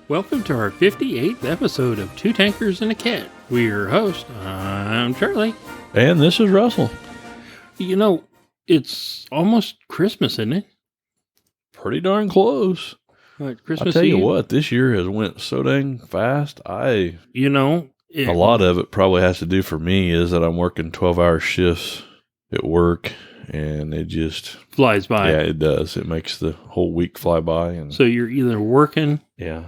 Welcome to our 58th episode of Two Tankers and a Cat. We're your host. I'm Charlie. And this is Russell. You know, it's almost Christmas, isn't it? Pretty darn close. Like Christmas I'll tell you Eve? what, this year has went so dang fast. A lot of it probably has to do for me is that I'm working 12-hour shifts at work, and it just flies by. Yeah, it does. It makes the whole week fly by. And So you're either working yeah,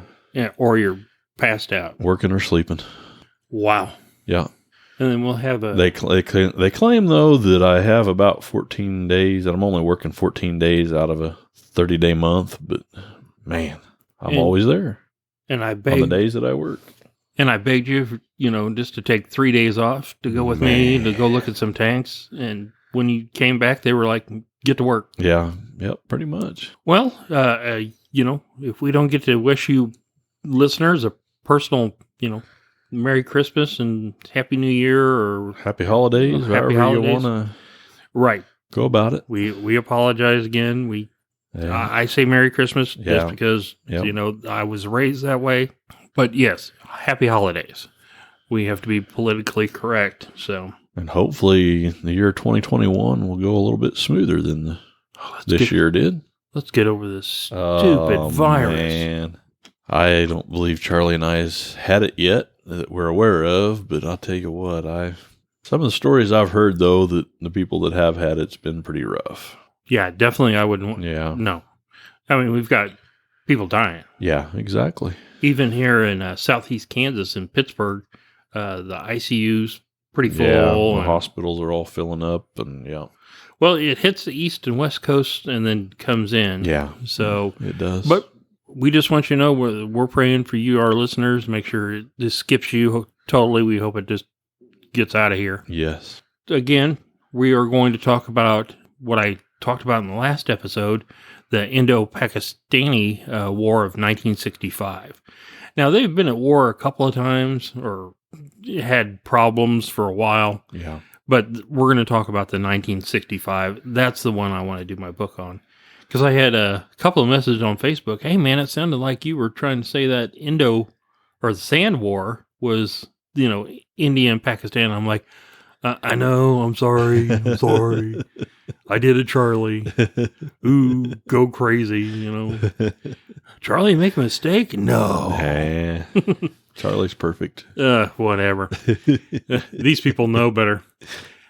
or you're passed out. working or sleeping. Wow. Yeah. And then we'll have a... They claim, though, that I have about 14 days, and I'm only working 14 days out of a 30-day month, but man, I'm always there. And I on begged... the days that I work. And I begged you, just to take 3 days off to go with me, to go look at some tanks. And when you came back, they were like, get to work. Yeah. Yep. Pretty much. Well, if we don't get to wish you listeners a personal, Merry Christmas and Happy New Year or Happy holidays, however you want to go about it. We apologize again. I say Merry Christmas just because, I was raised that way. But yes, happy holidays. We have to be politically correct. So, and hopefully the year 2021 will go a little bit smoother than this year did. Let's get over this stupid virus. Man. I don't believe Charlie and I has had it yet that we're aware of, but I'll tell you what, some of the stories I've heard, though, that the people that have had it's been pretty rough. Yeah, definitely I wouldn't want. Yeah. No. I mean, we've got people dying. Yeah, exactly. Even here in southeast Kansas in Pittsburgh, the ICU's pretty full. Yeah, the hospitals are all filling up, and Well, it hits the east and west coast and then comes in. Yeah, so it does. But we just want you to know we're praying for you, our listeners. Make sure this skips you totally. We hope it just gets out of here. Yes. Again, we are going to talk about what I talked about in the last episode, the Indo-Pakistani War of 1965. Now, they've been at war a couple of times or had problems for a while. Yeah. But we're going to talk about the 1965. That's the one I want to do my book on. Because I had a couple of messages on Facebook. Hey, man, it sounded like you were trying to say that the Sand War was, India and Pakistan. I'm like, I know. I'm sorry. I did it, Charlie. Ooh, go crazy, Charlie, make a mistake? No. Charlie's perfect. Whatever. These people know better.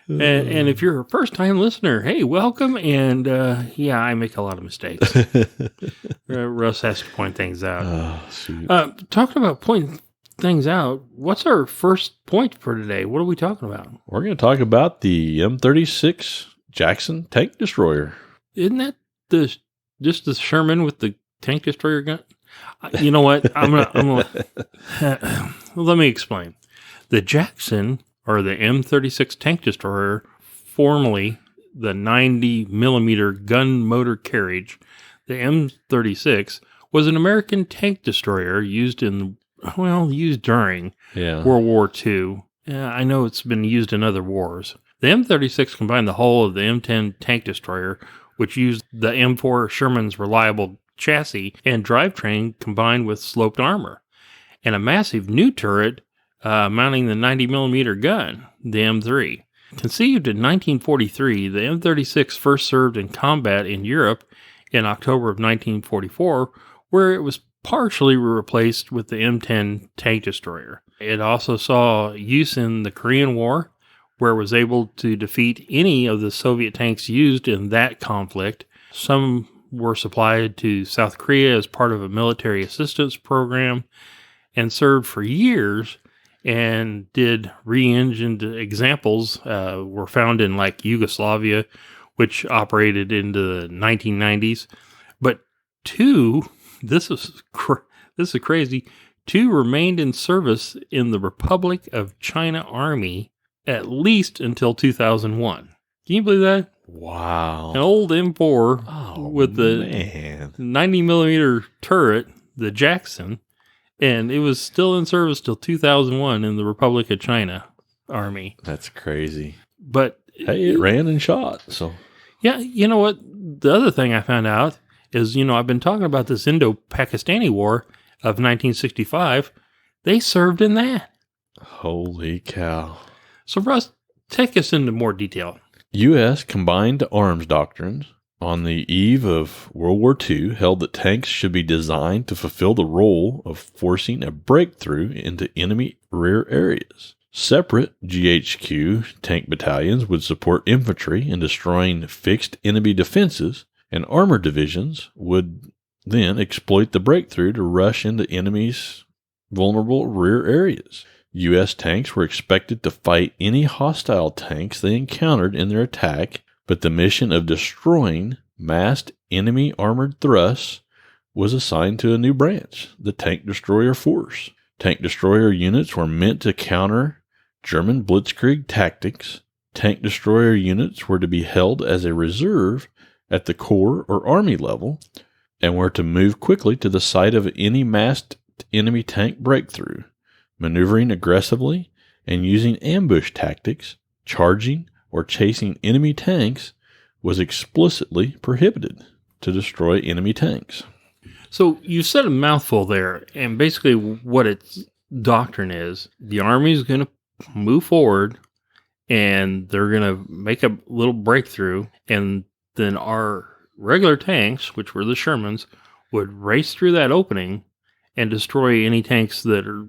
And if you're a first-time listener, hey, welcome. And, I make a lot of mistakes. Russ has to point things out. Oh, shoot. Talking about pointing things out, what's our first point for today? What are we talking about? We're going to talk about the M36 Jackson tank destroyer. Isn't that just the Sherman with the tank destroyer gun? You know what? I'm gonna let me explain. The Jackson, or the M36 tank destroyer, formerly the 90 millimeter gun motor carriage, the M36 was an American tank destroyer used during World War II. I know it's been used in other wars. The M36 combined the hull of the M10 tank destroyer, which used the M4 Sherman's reliable chassis and drivetrain combined with sloped armor, and a massive new turret mounting the 90 millimeter gun, the M3. Conceived in 1943, the M36 first served in combat in Europe in October of 1944, where it was partially replaced with the M10 tank destroyer. It also saw use in the Korean War, where it was able to defeat any of the Soviet tanks used in that conflict. Some were supplied to South Korea as part of a military assistance program and served for years, and did re-engined examples were found in like Yugoslavia, which operated into the 1990s. But this is crazy, two remained in service in the Republic of China Army at least until 2001. Can you believe that? Wow. An old M4 with the 90 millimeter turret, the Jackson, and it was still in service till 2001 in the Republic of China Army. That's crazy. But hey, it ran and shot. So yeah, you know what? The other thing I found out is, I've been talking about this Indo-Pakistani War. of 1965, they served in that. Holy cow. So, Russ, take us into more detail. U.S. combined arms doctrines on the eve of World War II held that tanks should be designed to fulfill the role of forcing a breakthrough into enemy rear areas. Separate GHQ tank battalions would support infantry in destroying fixed enemy defenses, and armored divisions would then exploit the breakthrough to rush into enemies' vulnerable rear areas. U.S. tanks were expected to fight any hostile tanks they encountered in their attack, but the mission of destroying massed enemy armored thrusts was assigned to a new branch, the Tank Destroyer Force. Tank Destroyer units were meant to counter German blitzkrieg tactics. Tank Destroyer units were to be held as a reserve at the Corps or Army level and were to move quickly to the site of any massed enemy tank breakthrough, maneuvering aggressively and using ambush tactics, charging or chasing enemy tanks was explicitly prohibited to destroy enemy tanks. So you said a mouthful there, and basically what its doctrine is, the Army is going to move forward, and they're going to make a little breakthrough, and then our regular tanks, which were the Shermans, would race through that opening and destroy any tanks that are,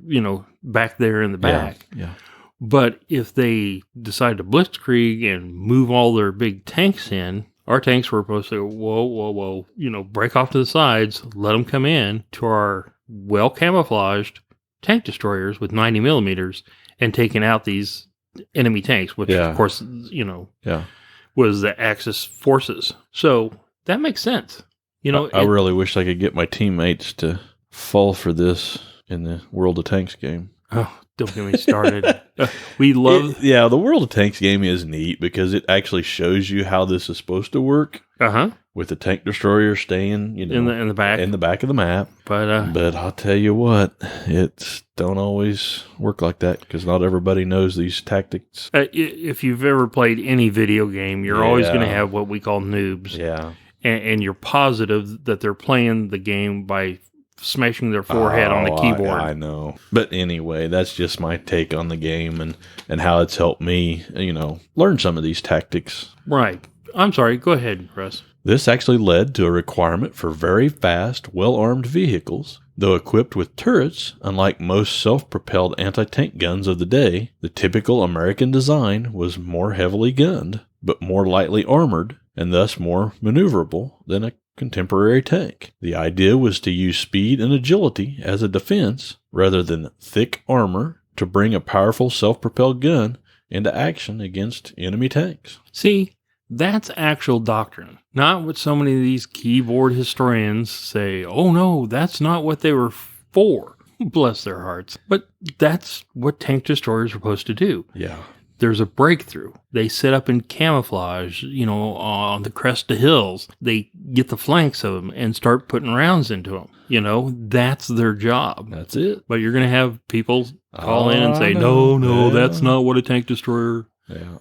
back there in the back. Yeah. But if they decide to blitzkrieg and move all their big tanks in, our tanks were supposed to go, whoa, break off to the sides, let them come in to our well-camouflaged tank destroyers with 90 millimeters and taking out these enemy tanks, which, of course, was the Axis forces. So that makes sense. I really wish I could get my teammates to fall for this in the World of Tanks game. Oh, don't get me started. We love... the World of Tanks game is neat because it actually shows you how this is supposed to work. With the tank destroyer staying, in the back. In the back of the map. But I'll tell you what, it don't always work like that because not everybody knows these tactics. If you've ever played any video game, you're always going to have what we call noobs. Yeah. And you're positive that they're playing the game by smashing their forehead on the keyboard. I know. But anyway, that's just my take on the game and how it's helped me, learn some of these tactics. Right. I'm sorry. Go ahead, Russ. This actually led to a requirement for very fast, well-armed vehicles. Though equipped with turrets, unlike most self-propelled anti-tank guns of the day, the typical American design was more heavily gunned, but more lightly armored, and thus more maneuverable than a contemporary tank. The idea was to use speed and agility as a defense rather than thick armor to bring a powerful self-propelled gun into action against enemy tanks. See, that's actual doctrine, not what so many of these keyboard historians say, oh no, that's not what they were for. Bless their hearts. But that's what tank destroyers are supposed to do. Yeah. There's a breakthrough. They set up in camouflage, on the crest of hills. They get the flanks of them and start putting rounds into them. That's their job. That's it. But you're going to have people call in and say, no, that's not what a tank destroyer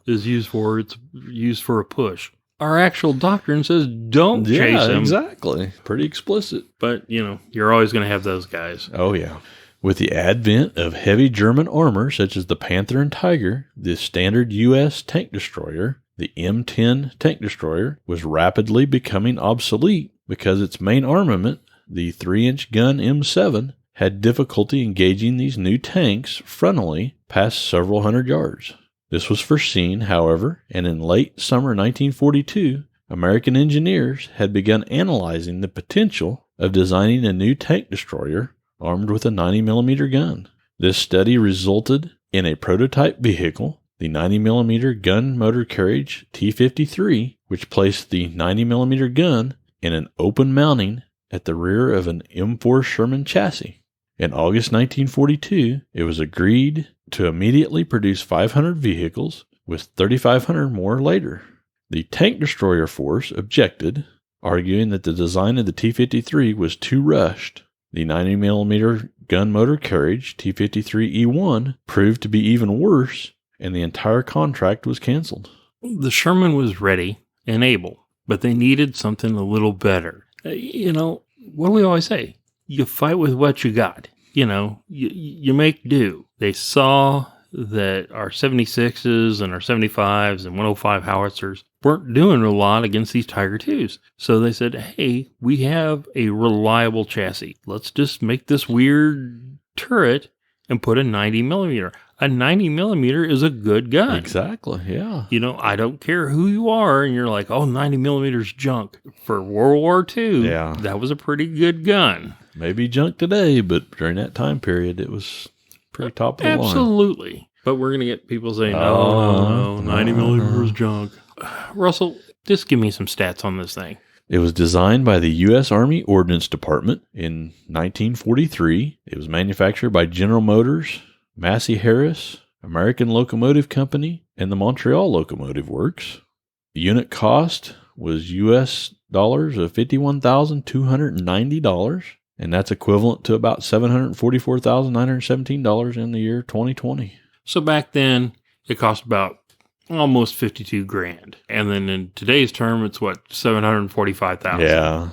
is used for. It's used for a push. Our actual doctrine says don't chase them. Exactly. Pretty explicit. But, you're always going to have those guys. Oh, yeah. With the advent of heavy German armor such as the Panther and Tiger, the standard U.S. tank destroyer, the M10 tank destroyer, was rapidly becoming obsolete because its main armament, the 3-inch gun M7, had difficulty engaging these new tanks frontally past several hundred yards. This was foreseen, however, and in late summer 1942, American engineers had begun analyzing the potential of designing a new tank destroyer armed with a 90mm gun. This study resulted in a prototype vehicle, the 90mm gun motor carriage T-53, which placed the 90mm gun in an open mounting at the rear of an M4 Sherman chassis. In August 1942, it was agreed to immediately produce 500 vehicles, with 3,500 more later. The tank destroyer force objected, arguing that the design of the T-53 was too rushed. The 90mm gun motor carriage T-53E1 proved to be even worse, and the entire contract was canceled. The Sherman was ready and able, but they needed something a little better. What do we always say? you fight with what you got. You make do. They saw that our 76s and our 75s and 105 howitzers weren't doing a lot against these Tiger IIs. So they said, hey, we have a reliable chassis. Let's just make this weird turret and put a 90 millimeter. A 90 millimeter is a good gun. Exactly, yeah. I don't care who you are, and you're like, 90 millimeters junk. For World War II, Yeah. That was a pretty good gun. Maybe junk today, but during that time period, it was pretty top of the line. Absolutely. But we're going to get people saying, no, 90 millimeters junk. Russell, just give me some stats on this thing. It was designed by the U.S. Army Ordnance Department in 1943. It was manufactured by General Motors, Massey Harris, American Locomotive Company, and the Montreal Locomotive Works. The unit cost was U.S. dollars of $51,290, and that's equivalent to about $744,917 in the year 2020. So back then, it cost about almost $52,000. And then in today's term, it's what, $745,000. Yeah.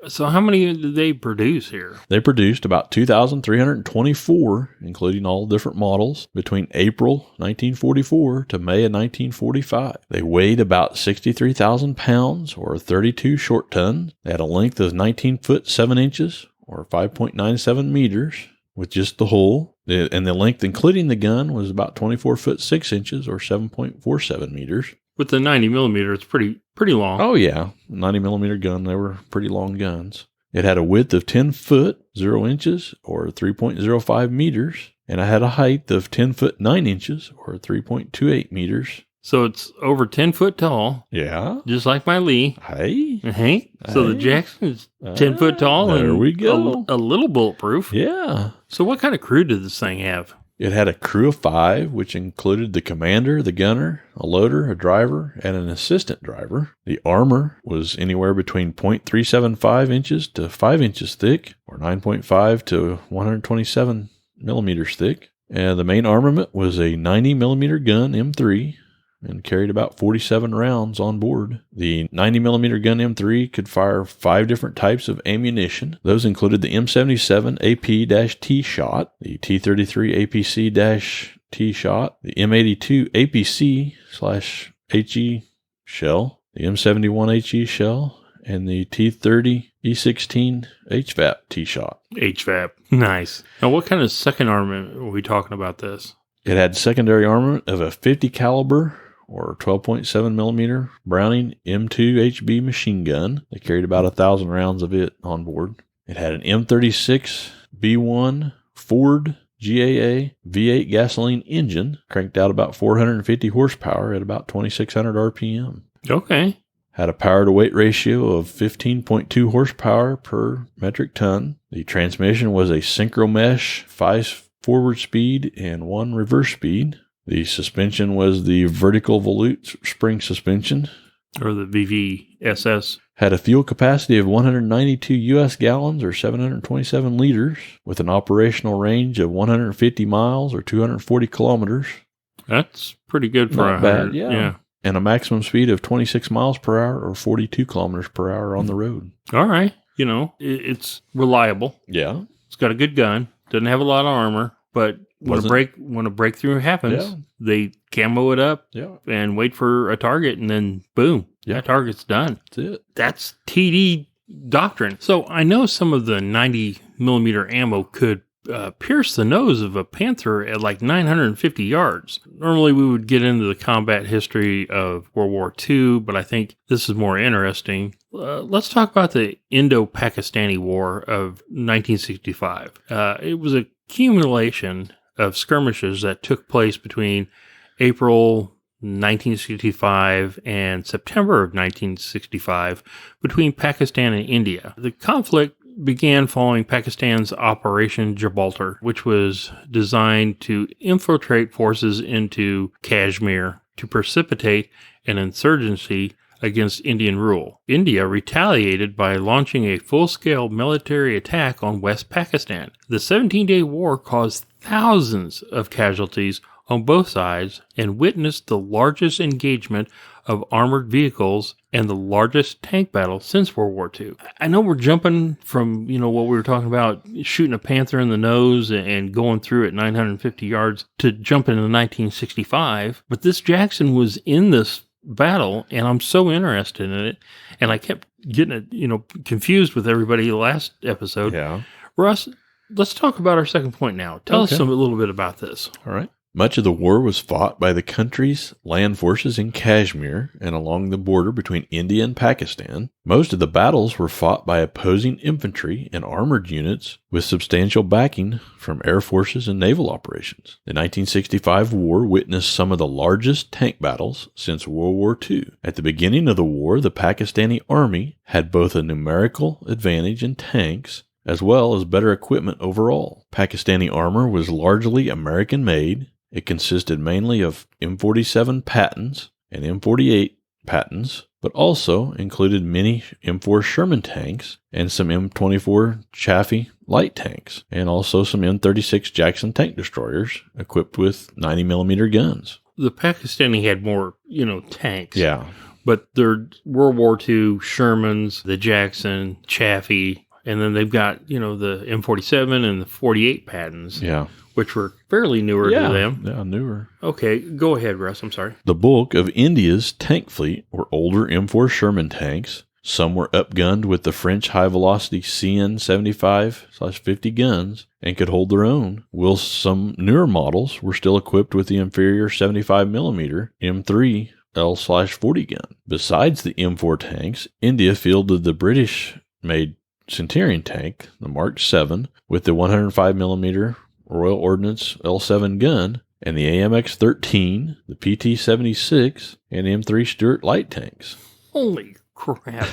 So how many did they produce here? They produced about 2,324, including all different models, between April 1944 to May of 1945. They weighed about 63,000 pounds, or 32 short tons. They had a length of 19 foot 7 inches, or 5.97 meters, with just the hull. And the length, including the gun, was about 24 foot 6 inches, or 7.47 meters. With the 90 millimeter, it's pretty long. Oh, yeah. 90 millimeter gun, they were pretty long guns. It had a width of 10 foot 0 inches, or 3.05 meters. And it had a height of 10 foot 9 inches, or 3.28 meters. So it's over 10 foot tall. Yeah. Just like my Lee. Hey. So the Jackson is 10 foot tall. There and we go. A little bulletproof. Yeah. So what kind of crew did this thing have? It had a crew of 5, which included the commander, the gunner, a loader, a driver, and an assistant driver. The armor was anywhere between 0.375 inches to 5 inches thick, or 9.5 to 127 millimeters thick. And the main armament was a 90 millimeter gun M3, and carried about 47 rounds on board. The 90 millimeter gun M3 could fire 5 different types of ammunition. Those included the M77 AP-T shot, the T33 APC-T shot, the M82 APC/HE shell, the M71 HE shell, and the T30 E16 HVAP T shot. HVAP. Nice. Now, what kind of second armament are we talking about this? It had secondary armament of a 50 caliber or 12.7 millimeter Browning M2 HB machine gun. They carried about 1,000 rounds of it on board. It had an M36 B1 Ford GAA V8 gasoline engine, cranked out about 450 horsepower at about 2,600 RPM. Okay. Had a power to weight ratio of 15.2 horsepower per metric ton. The transmission was a synchro mesh, 5 forward speed and 1 reverse speed. The suspension was the vertical volute spring suspension. Or the VVSS. Had a fuel capacity of 192 U.S. gallons, or 727 liters, with an operational range of 150 miles, or 240 kilometers. That's pretty good for Not a bad, 100. yeah. And a maximum speed of 26 miles per hour, or 42 kilometers per hour on the road. All right. It's reliable. Yeah. It's got a good gun. Doesn't have a lot of armor, but when a breakthrough happens, they camo it up and wait for a target, and then boom, that target's done. That's it. That's TD doctrine. So I know some of the 90 millimeter ammo could pierce the nose of a Panther at like 950 yards. Normally we would get into the combat history of World War II, but I think this is more interesting. Let's talk about the Indo-Pakistani War of 1965. It was a accumulation of skirmishes that took place between April 1965 and September of 1965 between Pakistan and India. The conflict began following Pakistan's Operation Gibraltar, which was designed to infiltrate forces into Kashmir to precipitate an insurgency against Indian rule. India retaliated by launching a full-scale military attack on West Pakistan. The 17-day war caused thousands of casualties on both sides and witnessed the largest engagement of armored vehicles and the largest tank battle since World War II. I know we're jumping from, what we were talking about, shooting a panther in the nose and going through at 950 yards to jumping into 1965, but this Jackson was in this battle, and I'm so interested in it, and I kept getting it, confused with everybody last episode. Yeah. Russ, let's talk about our second point now. Tell us a little bit about this. All right. Much of the war was fought by the country's land forces in Kashmir and along the border between India and Pakistan. Most of the battles were fought by opposing infantry and armored units with substantial backing from air forces and naval operations. The 1965 war witnessed some of the largest tank battles since World War II. At the beginning of the war, the Pakistani army had both a numerical advantage in tanks as well as better equipment overall. Pakistani armor was largely American-made. It consisted mainly of M47 Pattons and M48 Pattons, but also included many M4 Sherman tanks and some M24 Chaffee light tanks, and also some M36 Jackson tank destroyers equipped with 90mm guns. The Pakistani had more, tanks. Yeah. But their World War II Shermans, the Jackson, Chaffee, and then they've got, the M47 and the 48 Pattons. Yeah. Which were fairly newer to them. Yeah, newer. Okay, go ahead, Russ. I'm sorry. The bulk of India's tank fleet were older M4 Sherman tanks. Some were upgunned with the French high-velocity CN-75/50 guns and could hold their own, while some newer models were still equipped with the inferior 75mm M3 L/40 gun. Besides the M4 tanks, India fielded the British-made Centurion tank, the Mark 7, with the 105mm Royal Ordnance L7 gun, and the AMX-13, the PT-76, and M3 Stuart light tanks. Holy crap.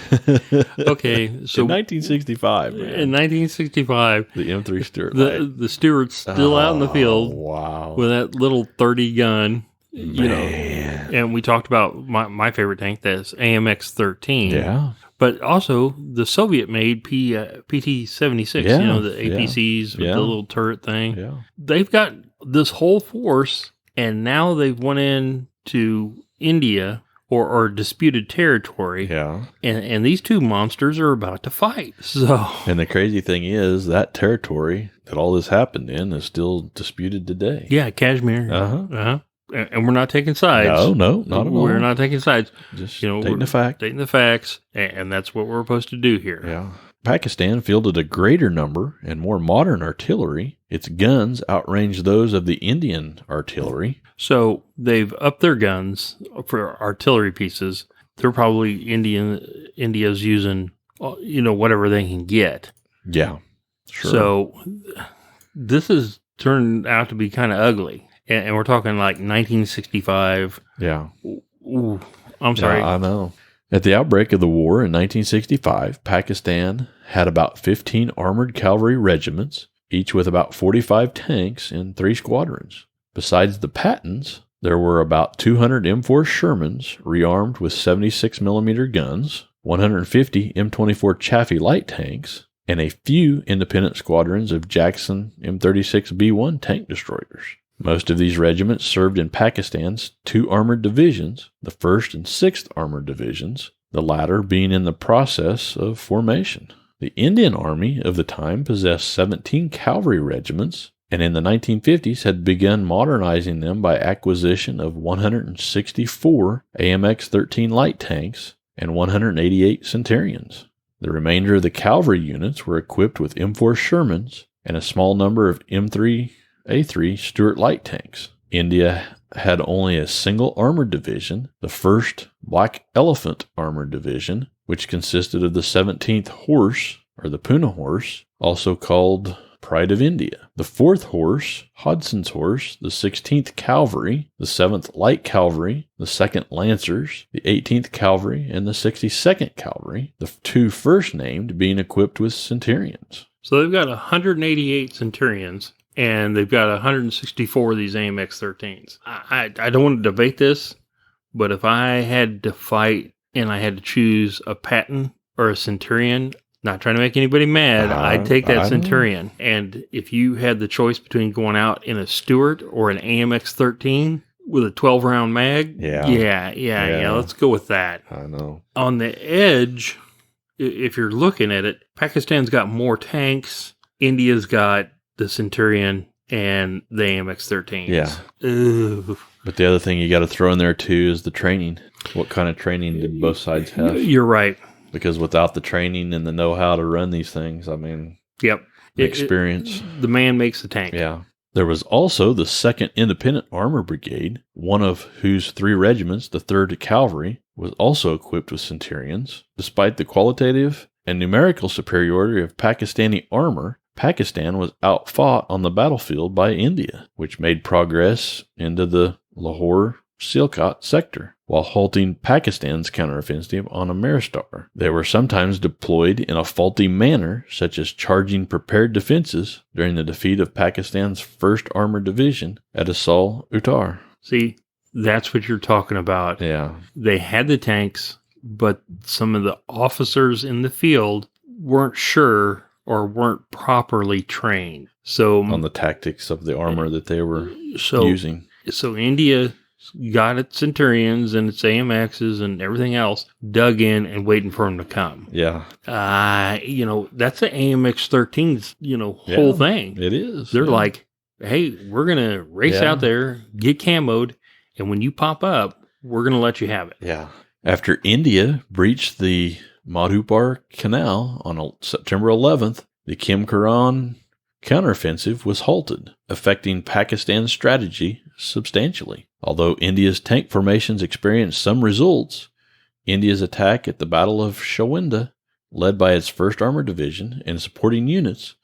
Okay, so... In 1965, man. In 1965... The M3 Stuart light. The Stuart's still out in the field. Wow. With that little 30 gun. Man. And we talked about my favorite tank, that's AMX-13. Yeah. But also the Soviet-made PT-76, the APCs with the little turret thing. Yeah. They've got this whole force, and now they've went into India or disputed territory. Yeah. And these two monsters are about to fight. So. And the crazy thing is that territory that all this happened in is still disputed today. Yeah, Kashmir. Uh-huh. And we're not taking sides. No, not at all. We're not taking sides. Just stating the fact. Stating the facts, and that's what we're supposed to do here. Yeah. Pakistan fielded a greater number and more modern artillery. Its guns outranged those of the Indian artillery. So they've upped their guns for artillery pieces. They're probably India's using, whatever they can get. Yeah, sure. So this has turned out to be kind of ugly. And we're talking like 1965. Yeah. Ooh, I'm sorry. Yeah, I know. At the outbreak of the war in 1965, Pakistan had about 15 armored cavalry regiments, each with about 45 tanks in 3 squadrons. Besides the Pattons, there were about 200 M4 Shermans rearmed with 76mm guns, 150 M24 Chaffee light tanks, and a few independent squadrons of Jackson M36 We tank destroyers. Most of these regiments served in Pakistan's 2 armored divisions, the 1st and 6th Armored Divisions, the latter being in the process of formation. The Indian Army of the time possessed 17 cavalry regiments, and in the 1950s had begun modernizing them by acquisition of 164 AMX-13 light tanks and 188 Centurions. The remainder of the cavalry units were equipped with M4 Shermans and a small number of M3A3 Stuart light tanks. India had only a single armored division, the 1st Black Elephant Armored Division, which consisted of the 17th Horse, or the Poona Horse, also called Pride of India, the 4th Horse, Hodson's Horse, the 16th Cavalry, the 7th Light Cavalry, the 2nd Lancers, the 18th Cavalry, and the 62nd Cavalry, the 2 first named being equipped with Centurions. So they've got 188 Centurions, and they've got 164 of these AMX-13s. I don't want to debate this, but if I had to fight and I had to choose a Patton or a Centurion, Not trying to make anybody mad. I'd take that I know. Centurion. And if you had the choice between going out in a Stuart or an AMX-13 with a 12-round mag, yeah, let's go with that. I know. On the edge, if you're looking at it, Pakistan's got more tanks. India's got the Centurion and the AMX-13s. Yeah. Ugh. But the other thing you got to throw in there too is the training. What kind of training did both sides have? You're right. Because without the training and the know-how to run these things, I mean, Yep. experience. The man makes the tank. Yeah. There was also the 2nd Independent Armor Brigade, one of whose 3 regiments, the 3rd Cavalry, was also equipped with Centurions. Despite the qualitative and numerical superiority of Pakistani armor, Pakistan was outfought on the battlefield by India, which made progress into the Lahore-Sialkot sector, while halting Pakistan's counteroffensive on Amirstar. They were sometimes deployed in a faulty manner, such as charging prepared defenses during the defeat of Pakistan's 1st Armored Division at Asal Uttar. See, that's what you're talking about. Yeah. They had the tanks, but some of the officers in the field weren't sure or weren't properly trained. So On the tactics of the armor that they were so, using. So India got its Centurions and its AMXs and everything else dug in and waiting for them to come. Yeah. That's the AMX-13's, whole thing. It is. They're like, hey, we're going to race out there, get camoed, and when you pop up, we're going to let you have it. Yeah. After India breached the Madhupar Canal on September 11th, the Kim-Karan counteroffensive was halted, affecting Pakistan's strategy substantially. Although India's tank formations experienced some results, India's attack at the Battle of Shawinda, led by its 1st Armored Division and supporting units,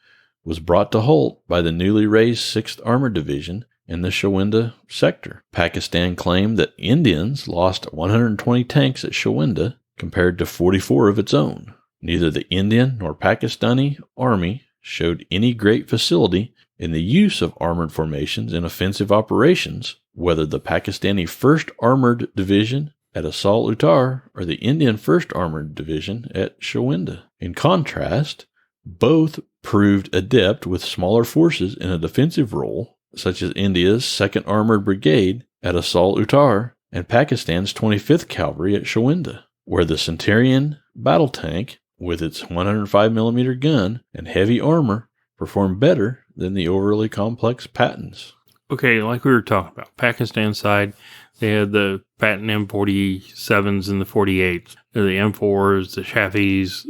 was brought to halt by the newly raised 6th Armored Division in the Shawinda sector. Pakistan claimed that Indians lost 120 tanks at Shawinda compared to 44 of its own. Neither the Indian nor Pakistani army showed any great facility in the use of armored formations in offensive operations, whether the Pakistani 1st Armored Division at Asal Uttar or the Indian 1st Armored Division at Shawinda. In contrast, both proved adept with smaller forces in a defensive role, such as India's 2nd Armored Brigade at Asal Uttar and Pakistan's 25th Cavalry at Shawinda, where the Centurion battle tank, with its 105mm gun and heavy armor, performed better than the overly complex Pattons. Okay, like we were talking about, Pakistan side, they had the Patton M47s and the 48s, the M4s, the Shafis,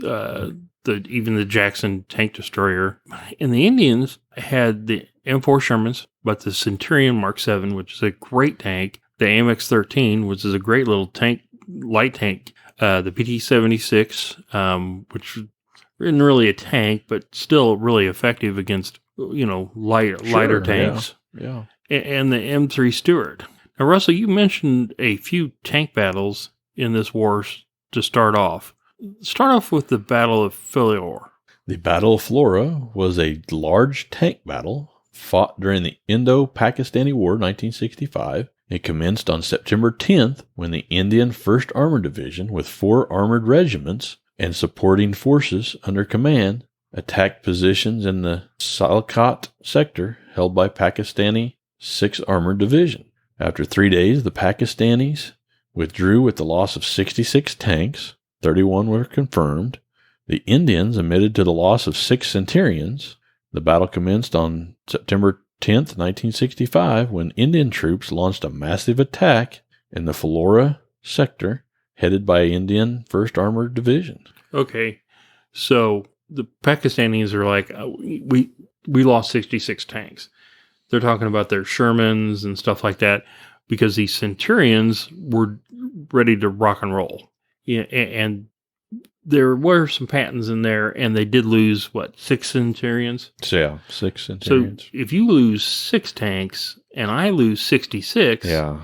even the Jackson tank destroyer. And the Indians had the M4 Shermans, but the Centurion Mark 7, which is a great tank, the AMX-13, which is a great little tank, light tank, the PT-76, which isn't really a tank, but still really effective against, lighter tanks. Yeah. And the M3 Stuart. Now, Russell, you mentioned a few tank battles in this war to start off. Start off with the Battle of Filiore. The Battle of Filiore was a large tank battle fought during the Indo-Pakistani War 1965. It commenced on September 10th when the Indian 1st Armored Division, with 4 armored regiments and supporting forces under command, attacked positions in the Sialkot sector held by Pakistani 6th Armored Division. After 3 days, the Pakistanis withdrew with the loss of 66 tanks. 31 were confirmed. The Indians admitted to the loss of 6 Centurions. The battle commenced on September 10th, 1965, when Indian troops launched a massive attack in the Filiore sector, headed by Indian 1st Armored Division. Okay, so the Pakistanis are like, we lost 66 tanks. They're talking about their Shermans and stuff like that because these Centurions were ready to rock and roll. Yeah, and there were some Pattons in there, and they did lose, 6 Centurions? So, yeah, 6 Centurions. So if you lose 6 tanks and I lose 66, yeah,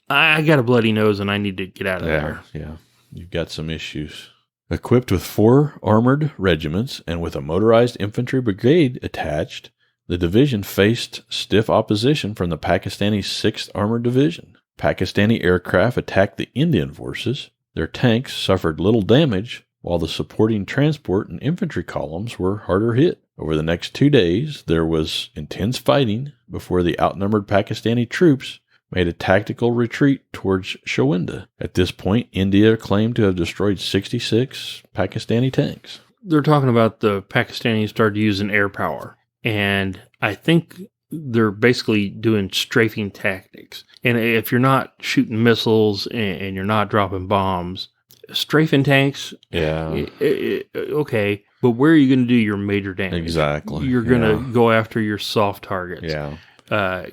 I got a bloody nose and I need to get out of there. Yeah, you've got some issues. Equipped with 4 armored regiments and with a motorized infantry brigade attached, the division faced stiff opposition from the Pakistani 6th Armored Division. Pakistani aircraft attacked the Indian forces. Their tanks suffered little damage, while the supporting transport and infantry columns were harder hit. Over the next 2 days, there was intense fighting before the outnumbered Pakistani troops made a tactical retreat towards Shawinda. At this point, India claimed to have destroyed 66 Pakistani tanks. They're talking about the Pakistanis started using air power, and I think they're basically doing strafing tactics. And if you're not shooting missiles and you're not dropping bombs, strafing tanks, okay, but where are you going to do your major damage? Exactly. You're going to go after your soft targets. Yeah.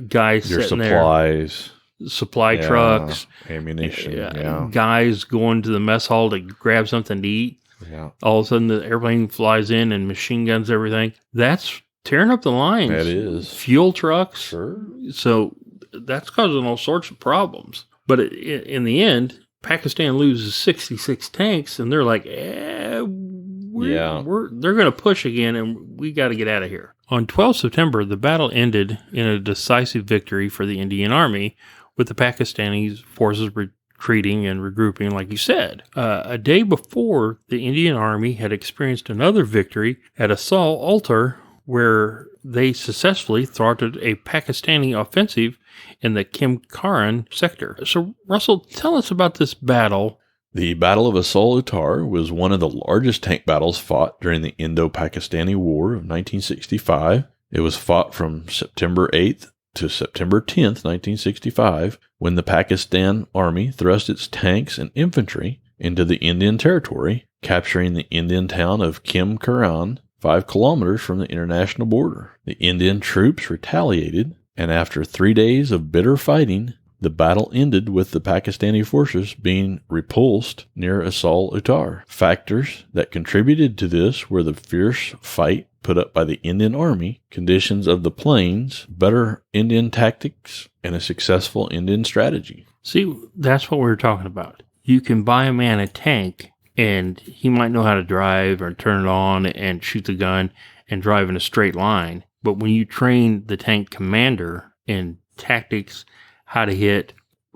Guys your sitting supplies. there, supply trucks, ammunition. Guys going to the mess hall to grab something to eat. Yeah. All of a sudden, the airplane flies in and machine guns everything. That's tearing up the lines. That is. Fuel trucks. Sure. So that's causing all sorts of problems. But in the end, Pakistan loses 66 tanks, and they're like, they're going to push again, and we got to get out of here. On 12 September, the battle ended in a decisive victory for the Indian Army, with the Pakistani forces retreating and regrouping, like you said. A day before, the Indian Army had experienced another victory at Solotar, where they successfully thwarted a Pakistani offensive in the Kimkaran sector. So, Russell, tell us about this battle. The Battle of Solotar was one of the largest tank battles fought during the Indo-Pakistani War of 1965. It was fought from September 8th to September 10th, 1965, when the Pakistan Army thrust its tanks and infantry into the Indian territory, capturing the Indian town of Kimkaran, 5 kilometers from the international border. The Indian troops retaliated, and after 3 days of bitter fighting, the battle ended with the Pakistani forces being repulsed near Solotar. Factors that contributed to this were the fierce fight put up by the Indian Army, conditions of the plains, better Indian tactics, and a successful Indian strategy. See, that's what we were talking about. You can buy a man a tank, and he might know how to drive or turn it on and shoot the gun and drive in a straight line. But when you train the tank commander in tactics, how to hit,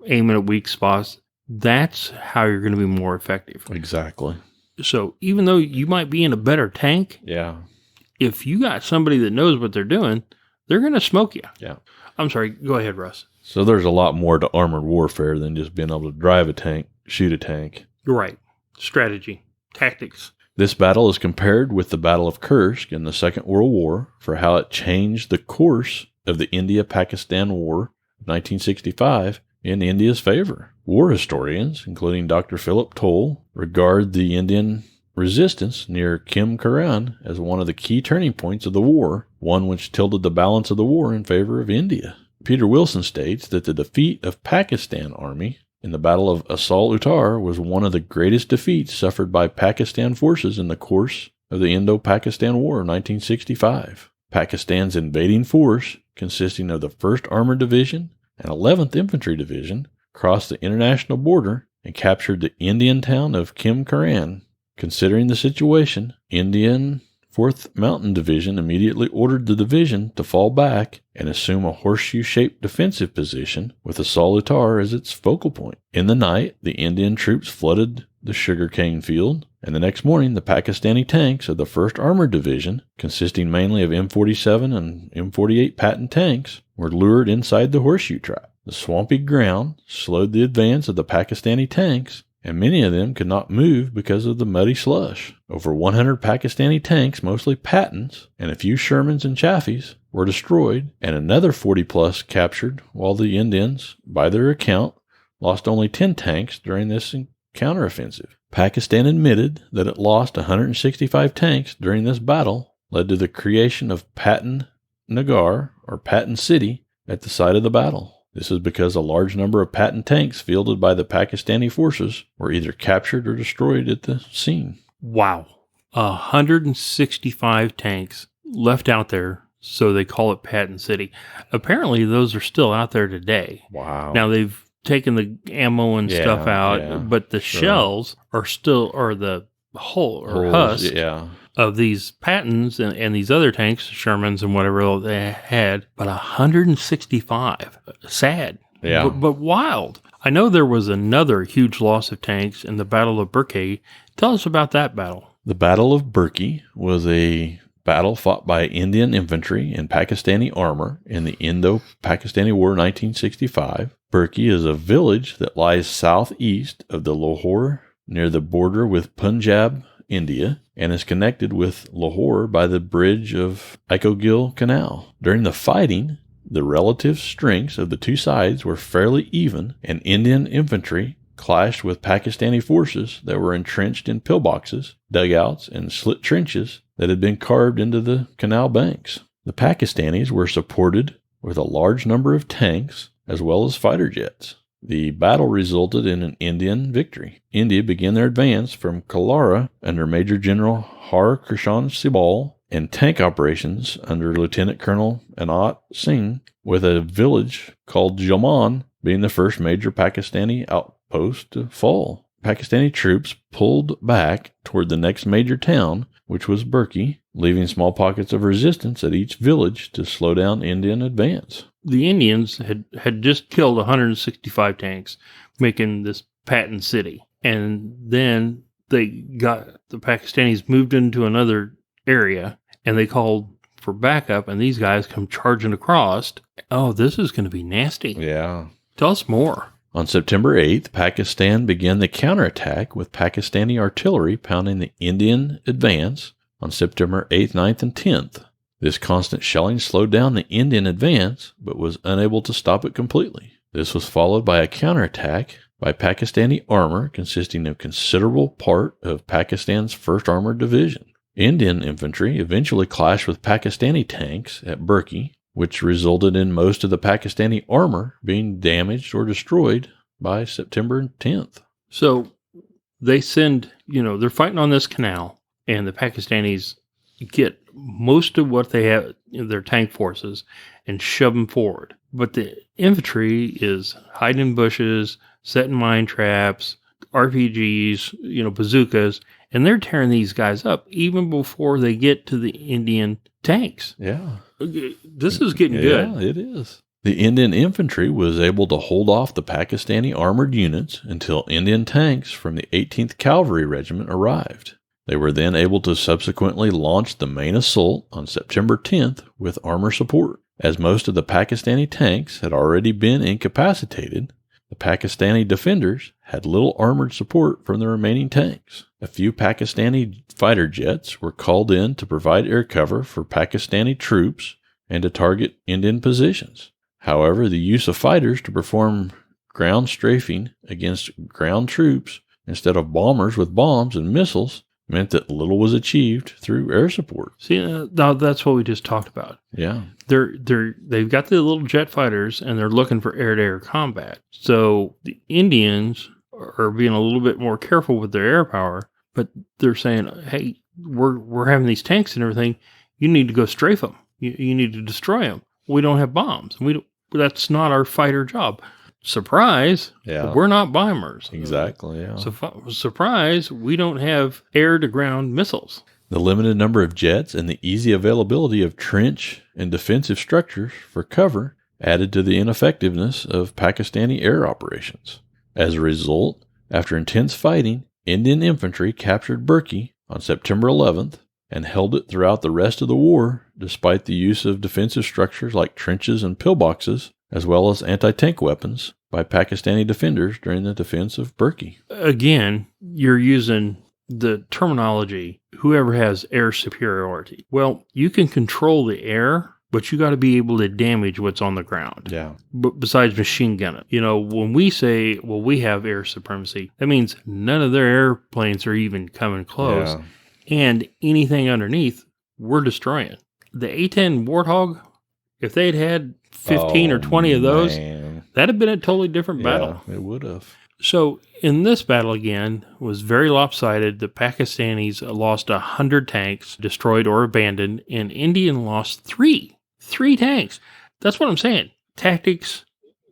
aim at weak spots, that's how you're going to be more effective. Exactly. So even though you might be in a better tank, if you got somebody that knows what they're doing, they're going to smoke you. Yeah. I'm sorry. Go ahead, Russ. So there's a lot more to armored warfare than just being able to drive a tank, shoot a tank. You're right. Strategy, tactics. This battle is compared with the Battle of Kursk in the Second World War for how it changed the course of the Indo-Pakistan War of 1965 in India's favor. War historians, including Dr. Philip Toll, regard the Indian resistance near Kimkaran as one of the key turning points of the war, one which tilted the balance of the war in favor of India. Peter Wilson states that the defeat of Pakistan Army in the Battle of Solotar was one of the greatest defeats suffered by Pakistan forces in the course of the Indo-Pakistan War of 1965. Pakistan's invading force, consisting of the 1st Armored Division and 11th Infantry Division, crossed the international border and captured the Indian town of Kimkaran. Considering the situation, Indian 4th Mountain Division immediately ordered the division to fall back and assume a horseshoe-shaped defensive position with the Solotar as its focal point. In the night, the Indian troops flooded the sugarcane field, and the next morning the Pakistani tanks of the 1st Armored Division, consisting mainly of M47 and M48 Patton tanks, were lured inside the horseshoe trap. The swampy ground slowed the advance of the Pakistani tanks, and many of them could not move because of the muddy slush. Over 100 Pakistani tanks, mostly Pattons, and a few Shermans and Chaffees, were destroyed, and another 40-plus captured, while the Indians, by their account, lost only 10 tanks during this counteroffensive. Pakistan admitted that it lost 165 tanks during this battle, led to the creation of Patton Nagar, or Patton City, at the site of the battle. This is because a large number of Patton tanks fielded by the Pakistani forces were either captured or destroyed at the scene. Wow. 165 tanks left out there, so they call it Patton City. Apparently, those are still out there today. Wow. Now, they've taken the ammo and stuff out, but the shells are still, or the husk of these Pattons and these other tanks, Shermans and whatever they had, but 165. Sad. But wild. I know there was another huge loss of tanks in the Battle of Burkay Tell us about that battle. The Battle of Burki was a battle fought by Indian infantry and Pakistani armor in the Indo-Pakistani War 1965. Burki is a village that lies southeast of the Lahore near the border with Punjab, India, and is connected with Lahore by the bridge of Ikogil Canal. During the fighting, the relative strengths of the two sides were fairly even, and Indian infantry clashed with Pakistani forces that were entrenched in pillboxes, dugouts, and slit trenches that had been carved into the canal banks. The Pakistanis were supported with a large number of tanks as well as fighter jets. The battle resulted in an Indian victory. India began their advance from Kalara under Major General Har Krishan Sibal and tank operations under Lieutenant Colonel Anat Singh, with a village called Jaman being the first major Pakistani outpost to fall. Pakistani troops pulled back toward the next major town, which was Burki, leaving small pockets of resistance at each village to slow down Indian advance. The Indians had just killed 165 tanks, making this Patton city. And then the Pakistanis moved into another area, and they called for backup, and these guys come charging across. Oh, this is going to be nasty. Yeah. Tell us more. On September 8th, Pakistan began the counterattack with Pakistani artillery pounding the Indian advance on September 8th, 9th, and 10th. This constant shelling slowed down the Indian advance, but was unable to stop it completely. This was followed by a counterattack by Pakistani armor consisting of considerable part of Pakistan's 1st Armored Division. Indian infantry eventually clashed with Pakistani tanks at Burki, which resulted in most of the Pakistani armor being damaged or destroyed by September 10th. So they send, they're fighting on this canal, and the Pakistanis get most of what they have, their tank forces, and shove them forward. But the infantry is hiding in bushes, setting mine traps, RPGs, bazookas, and they're tearing these guys up even before they get to the Indian tanks. Yeah. This is getting good. Yeah, it is. The Indian infantry was able to hold off the Pakistani armored units until Indian tanks from the 18th Cavalry Regiment arrived. They were then able to subsequently launch the main assault on September 10th with armor support. As most of the Pakistani tanks had already been incapacitated, the Pakistani defenders had little armored support from the remaining tanks. A few Pakistani fighter jets were called in to provide air cover for Pakistani troops and to target Indian positions. However, the use of fighters to perform ground strafing against ground troops instead of bombers with bombs and missiles meant that little was achieved through air support. See, now that's what we just talked about. Yeah. They've got the little jet fighters, and they're looking for air-to-air combat. So the Indians are being a little bit more careful with their air power, but they're saying, hey, we're having these tanks and everything. You need to go strafe them. You need to destroy them. We don't have bombs. That's not our fighter job. Surprise, yeah. We're not bombers. Exactly, yeah. Surprise, we don't have air-to-ground missiles. The limited number of jets and the easy availability of trench and defensive structures for cover added to the ineffectiveness of Pakistani air operations. As a result, after intense fighting, Indian infantry captured Burki on September 11th and held it throughout the rest of the war, despite the use of defensive structures like trenches and pillboxes, as well as anti-tank weapons by Pakistani defenders during the defense of Burki. Again, you're using the terminology, whoever has air superiority. Well, you can control the air, but you got to be able to damage what's on the ground. Yeah. Besides machine gun it. When we say, well, we have air supremacy, that means none of their airplanes are even coming close. Yeah. And anything underneath, we're destroying. The A-10 Warthog, if they'd had 15 or 20 of those, that'd have been a totally different battle. Yeah, it would have. So in this battle again was very lopsided. The Pakistanis lost 100 tanks, destroyed or abandoned, and Indian lost 3 tanks. That's what I'm saying. Tactics,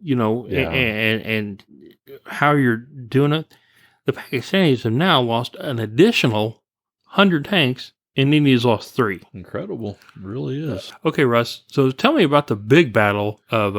and how you're doing it. The Pakistanis have now lost an additional 100 tanks, and India's lost 3. Incredible. It really is. Okay, Russ. So tell me about the big battle of,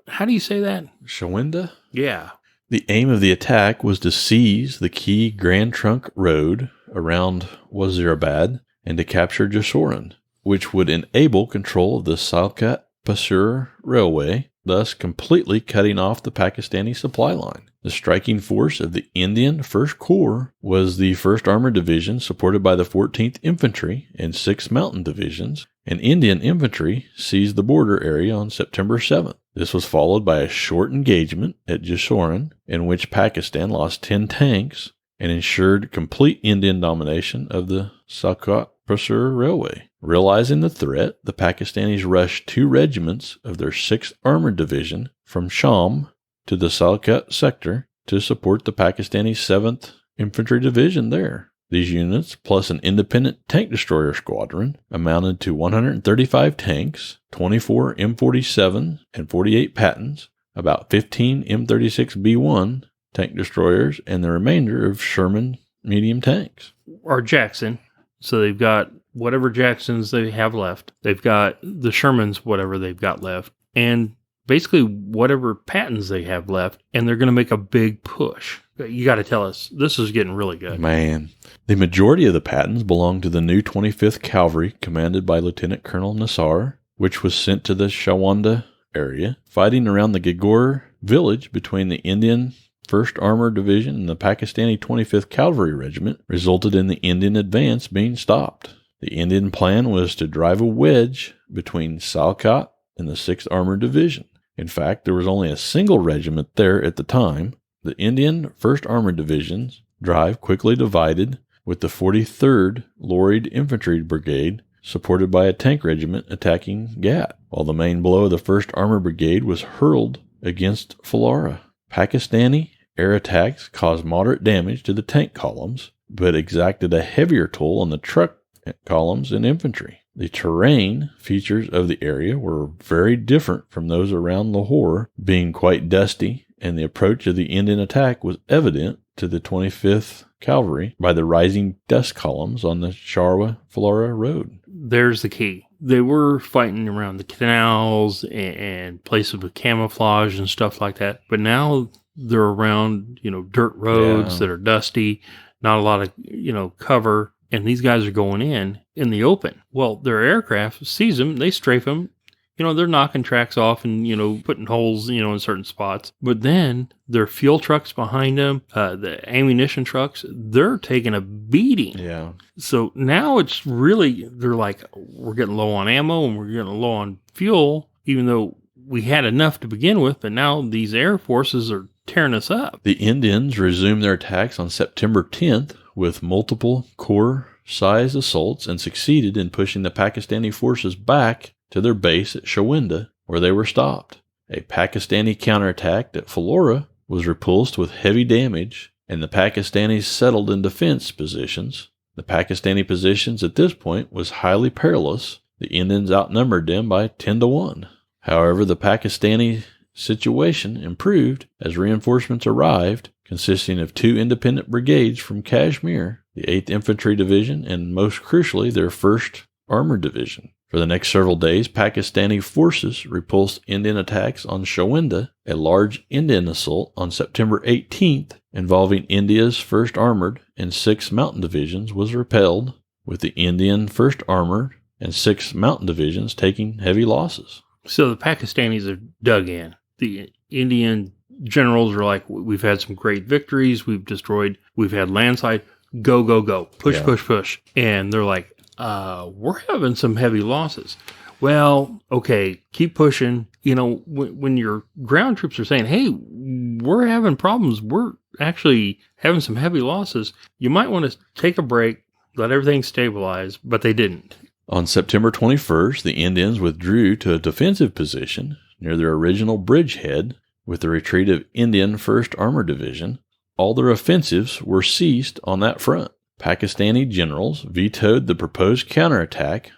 how do you say that? Shawinda? Yeah. The aim of the attack was to seize the key Grand Trunk Road around Wazirabad and to capture Jessore, which would enable control of the Salkat-Pasur Railway, thus completely cutting off the Pakistani supply line. The striking force of the Indian 1st Corps was the 1st Armored Division, supported by the 14th Infantry and 6th Mountain Divisions, and Indian infantry seized the border area on September 7th. This was followed by a short engagement at Jessore, in which Pakistan lost 10 tanks and ensured complete Indian domination of the Salkat-Pasur Railway. Realizing the threat, the Pakistanis rushed 2 regiments of their 6th Armored Division from Sham to the Salkat sector to support the Pakistani 7th Infantry Division there. These units, plus an independent tank destroyer squadron, amounted to 135 tanks, 24 M47 and 48 Pattons, about 15 M36B1 tank destroyers, and the remainder of Sherman medium tanks. Or Jackson. So they've got whatever Jacksons they have left. They've got the Shermans, whatever they've got left. And basically whatever Pattons they have left, and they're going to make a big push. You got to tell us, this is getting really good. Man. The majority of the Pattons belonged to the new 25th Cavalry, commanded by Lieutenant Colonel Nassar, which was sent to the Shawanda area. Fighting around the Gagor village between the Indian 1st Armored Division and the Pakistani 25th Cavalry Regiment resulted in the Indian advance being stopped. The Indian plan was to drive a wedge between Salkat and the 6th Armored Division. In fact, there was only a single regiment there at the time. The Indian 1st Armored Division's drive quickly divided, with the 43rd Lorried Infantry Brigade supported by a tank regiment attacking Gat, while the main blow of the 1st Armored Brigade was hurled against Filiore. Pakistani air attacks caused moderate damage to the tank columns, but exacted a heavier toll on the truck columns and infantry. The terrain features of the area were very different from those around Lahore, being quite dusty, and the approach of the Indian attack was evident to the 25th Cavalry by the rising dust columns on the Sharwa-Filiore road. There's the key. They were fighting around the canals and places with camouflage and stuff like that, but now they're around, dirt roads that are dusty, not a lot of, cover, and these guys are going in the open. Well, their aircraft sees them, they strafe them. They're knocking tracks off and, putting holes, in certain spots. But then their fuel trucks behind them, the ammunition trucks, they're taking a beating. Yeah. So now it's really, they're like, we're getting low on ammo and we're getting low on fuel, even though we had enough to begin with. But now these air forces are tearing us up. The Indians resumed their attacks on September 10th with multiple corps-size assaults and succeeded in pushing the Pakistani forces back to their base at Shawanda, where they were stopped. A Pakistani counterattack at Filiore was repulsed with heavy damage, and the Pakistanis settled in defense positions. The Pakistani positions at this point was highly perilous. The Indians outnumbered them by 10-1. However, the Pakistani situation improved as reinforcements arrived, consisting of 2 independent brigades from Kashmir, the 8th Infantry Division, and most crucially, their 1st Armored Division. For the next several days, Pakistani forces repulsed Indian attacks on Shawanda. A large Indian assault on September 18th, involving India's 1st Armored and 6th Mountain Divisions, was repelled, with the Indian 1st Armored and 6th Mountain Divisions taking heavy losses. So the Pakistanis are dug in. The Indian generals are like, we've had some great victories. We've had landslide. Go, go, go. Push, push, push. And they're like, we're having some heavy losses. Well, okay, keep pushing. When your ground troops are saying, hey, we're having problems, we're actually having some heavy losses, you might want to take a break, let everything stabilize, but they didn't. On September 21st, the Indians withdrew to a defensive position near their original bridgehead with the retreat of Indian 1st Armored Division. All their offensives were ceased on that front. Pakistani generals vetoed the proposed counterattack,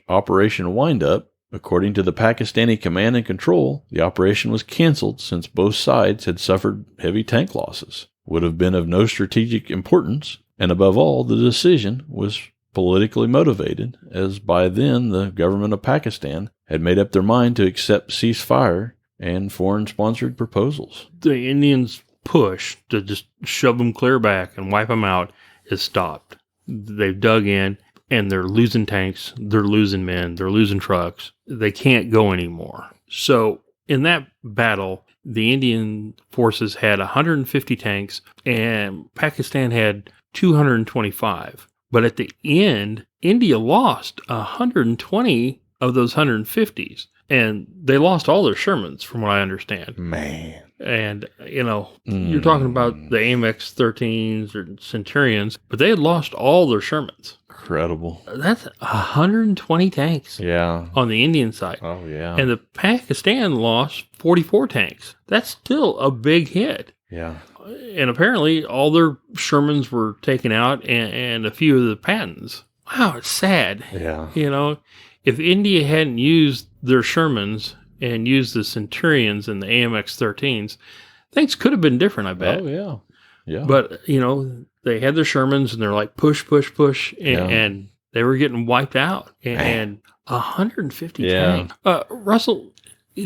Operation Windup. According to the Pakistani command and control, the operation was canceled since both sides had suffered heavy tank losses. Would have been of no strategic importance, and above all, the decision was politically motivated, as by then the government of Pakistan had made up their mind to accept ceasefire and foreign-sponsored proposals. The Indians push to just shove them clear back and wipe them out is stopped. They've dug in, and they're losing tanks, they're losing men, they're losing trucks. They can't go anymore. So in that battle, the Indian forces had 150 tanks, and Pakistan had 225. But at the end, India lost 120 of those 150s, and they lost all their Shermans, from what I understand. Man. And, you're talking about the AMX-13s or Centurions, but they had lost all their Shermans. Incredible. That's 120 tanks on the Indian side. Oh, yeah. And the Pakistan lost 44 tanks. That's still a big hit. Yeah. And apparently all their Shermans were taken out and a few of the Pattons. Wow, it's sad. Yeah. If India hadn't used their Shermans and used the Centurions and the AMX-13s, things could have been different, I bet. Oh, yeah. Yeah. But, they had their Shermans and they're like, push, push, push. And they were getting wiped out. And 150 tanks. Russell,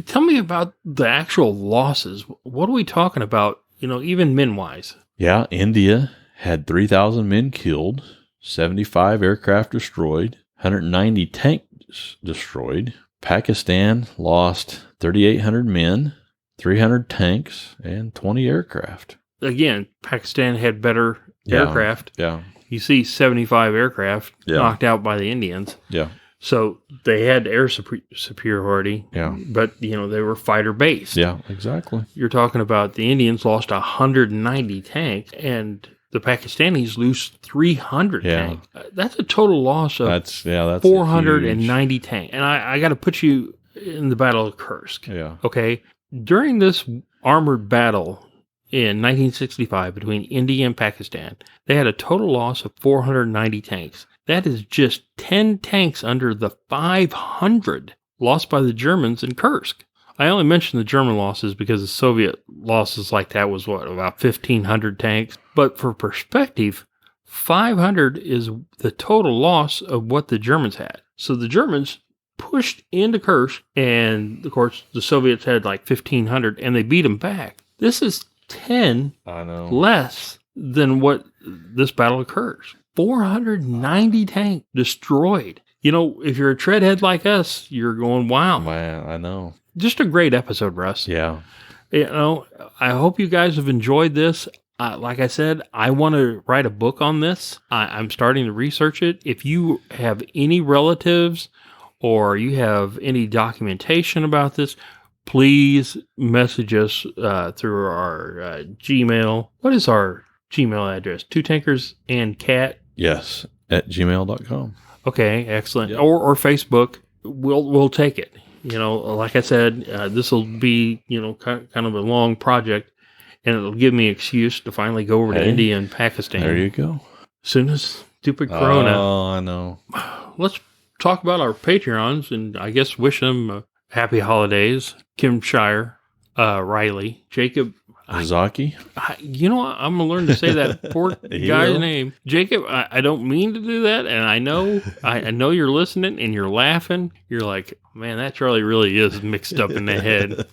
tell me about the actual losses. What are we talking about, even men-wise? Yeah, India had 3,000 men killed, 75 aircraft destroyed, 190 tanks destroyed. Pakistan lost 3,800 men, 300 tanks, and 20 aircraft. Again, Pakistan had better aircraft. Yeah. You see 75 aircraft knocked out by the Indians. Yeah. So they had air superiority. Yeah. But, they were fighter based. Yeah, exactly. You're talking about the Indians lost 190 tanks and the Pakistanis lose 300 tanks. That's a total loss of that's 490 huge. tanks. And I got to put you in the Battle of Kursk. Yeah. Okay. During this armored battle in 1965 between India and Pakistan, they had a total loss of 490 tanks. That is just 10 tanks under the 500 lost by the Germans in Kursk. I only mentioned the German losses because the Soviet losses like that was, about 1,500 tanks. But for perspective, 500 is the total loss of what the Germans had. So the Germans pushed into Kursk, and, of course, the Soviets had like 1,500, and they beat them back. This is 10 less than what this battle occurs. 490 tanks destroyed. If you're a treadhead like us, you're going, wow. Man, I know. Just a great episode, Russ. Yeah. I hope you guys have enjoyed this. Like I said, I want to write a book on this. I'm starting to research it. If you have any relatives or you have any documentation about this, please message us through our Gmail. What is our Gmail address? twotankersandcat? Yes, at gmail.com. Okay, excellent. Yep. Or Facebook. We'll take it. Like I said, this will be, kind of a long project, and it'll give me an excuse to finally go over to India and Pakistan. There you go. Soon as stupid Corona. Oh, I know. Let's talk about our Patreons, and I guess wish them happy holidays. Kim Shire, Riley, Jacob. Zaki? I'm going to learn to say that poor guy's name. Jacob, I don't mean to do that, and I know you're listening and you're laughing. You're like, man, that Charlie really is mixed up in the head.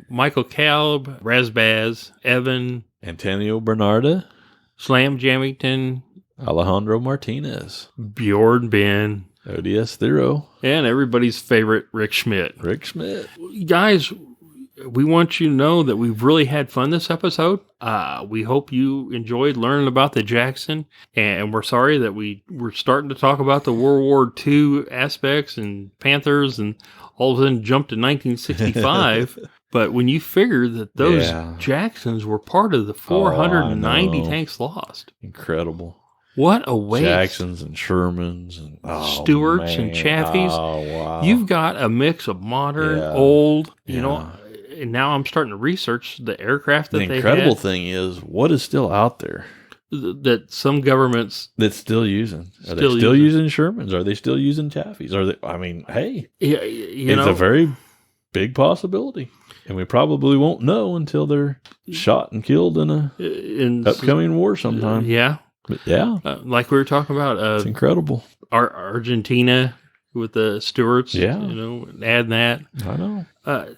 Michael Calb, Razbaz, Evan. Antonio Bernarda. Slam Jamington. Alejandro Martinez. Bjorn Ben. ODS Thero. And everybody's favorite, Rick Schmidt. Rick Schmidt. Guys, we want you to know that we've really had fun this episode. We hope you enjoyed learning about the Jackson, and we're sorry that we're starting to talk about the World War II aspects and Panthers, and all of a sudden jumped to 1965. But when you figure that those Jacksons were part of the 490 tanks lost. Incredible. What a waste. Jacksons and Shermans and Stewarts and Chaffies. Oh, wow. You've got a mix of modern, old, and now I'm starting to research the aircraft that they had. The incredible thing is, what is still out there? That some governments... That's still using. Are they still using Shermans? Are they still using Chaffies? Hey. It's a very big possibility. And we probably won't know until they're shot and killed in a upcoming war sometime. Yeah. But yeah. Like we were talking about. It's incredible. Argentina with the Stewarts. Yeah. Add that. I know.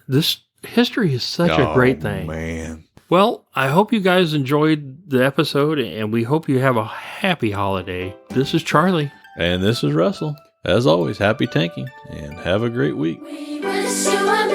This history is such a great thing. Man. Well, I hope you guys enjoyed the episode, and we hope you have a happy holiday. This is Charlie. And this is Russell. As always, happy tanking, and have a great week. We wish you a